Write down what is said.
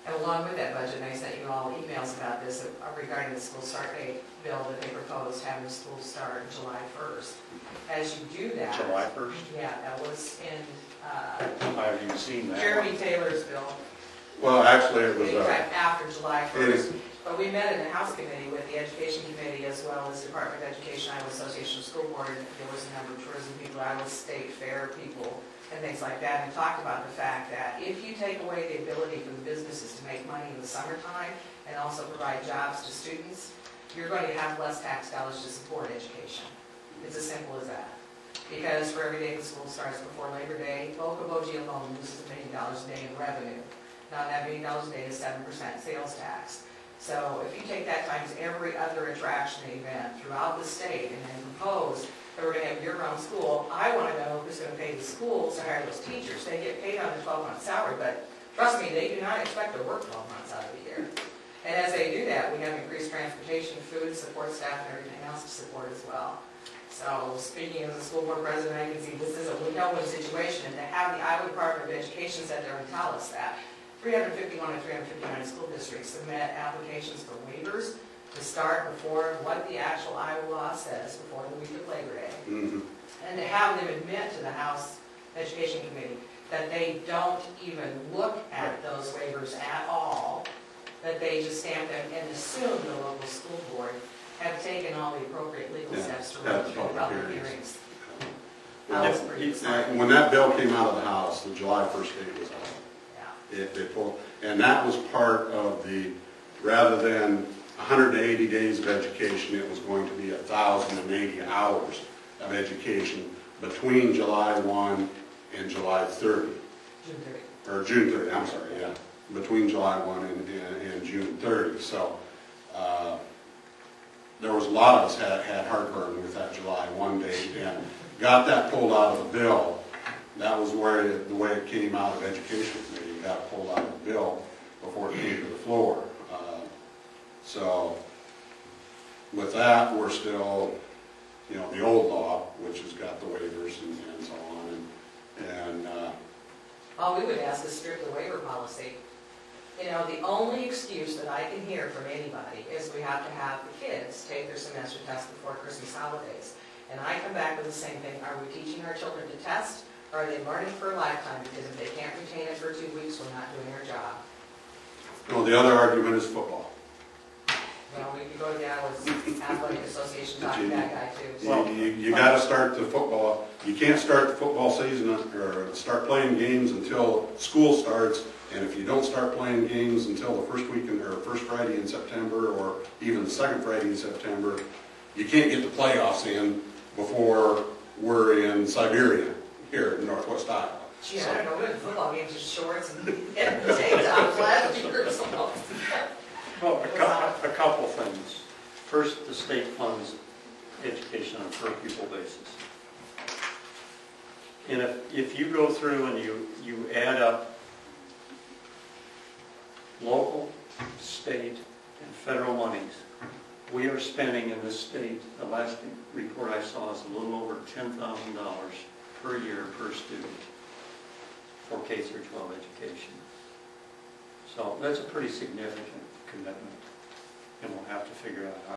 And along with that budget, I sent you all emails about this regarding the school start date bill that they proposed having the school start July 1st. As you do that. July 1st? Yeah, that was in I haven't even seen that. Jeremy Taylor's bill. Well, actually, it was Anytime after July 1st. is. But we met in the House Committee with the Education Committee as well as Department of Education, Iowa Association of School Board. There was a number of tourism people, Iowa State Fair people, and things like that, and talked about the fact that if you take away the ability for the businesses to make money in the summertime and also provide jobs to students, you're going to have less tax dollars to support education. It's as simple as that. Because for every day the school starts before Labor Day, Boji alone loses $1 million a day in revenue. Now that $1 million a day is 7% sales tax. So if you take that times every other attraction event throughout the state and then propose that we're going to have year-round school, I want to know who's going to pay the schools to hire those teachers. They get paid on the 12-month salary, but trust me, they do not expect to work 12 months out of the year. And as they do that, we have increased transportation, food, support staff, and everything else to support as well. So speaking as a school board president, I can see this is a win-win situation, and to have the Iowa Department of Education sit there and tell us that 351 of 359 school districts submit applications for waivers to start before what the actual Iowa law says, before the week of Labor Day. Mm-hmm. And to have them admit to the House Education Committee that they don't even look at those waivers at all, that they just stamp them and assume the local school board have taken all the appropriate legal steps to run through public hearings. That was pretty exciting. When that bill came out of the House, the July 1st date was out. They pulled, and that was part of the, rather than 180 days of education, it was going to be 1,080 hours of education between July 1 and July 30. June 30. Or June 30, I'm sorry, yeah. Between July 1 and June 30. So there was a lot of us had heartburn with that July 1 date and got that pulled out of the bill. That was where the way it came out of Education Committee. It got pulled out of the bill before it came to the floor. So with that, we're still, the old law, which has got the waivers and so on. All we would ask is strip the waiver policy. The only excuse that I can hear from anybody is we have to have the kids take their semester test before Christmas holidays. And I come back with the same thing. Are we teaching our children to test? Or are they learning for a lifetime? Because if they can't retain it for 2 weeks, we're not doing our job. Well, the other argument is football. Well, we can go to the Iowa Athletic Association, talk to that guy too. Well, you got to start the football. You can't start the football season or start playing games until school starts. And if you don't start playing games until the first weekend or first Friday in September or even the second Friday in September, you can't get the playoffs in before we're in Siberia here in Northwest Iowa. Gee, I don't know, we're in football games with shorts and potatoes out of last year or something. Well, a couple things. First, the state funds education on a per pupil basis. And if you go through and you add up local, state, and federal monies, we are spending in this state, the last report I saw is a little over $10,000 per year per student for K through 12 education. So that's a pretty significant commitment, and we'll have to figure out how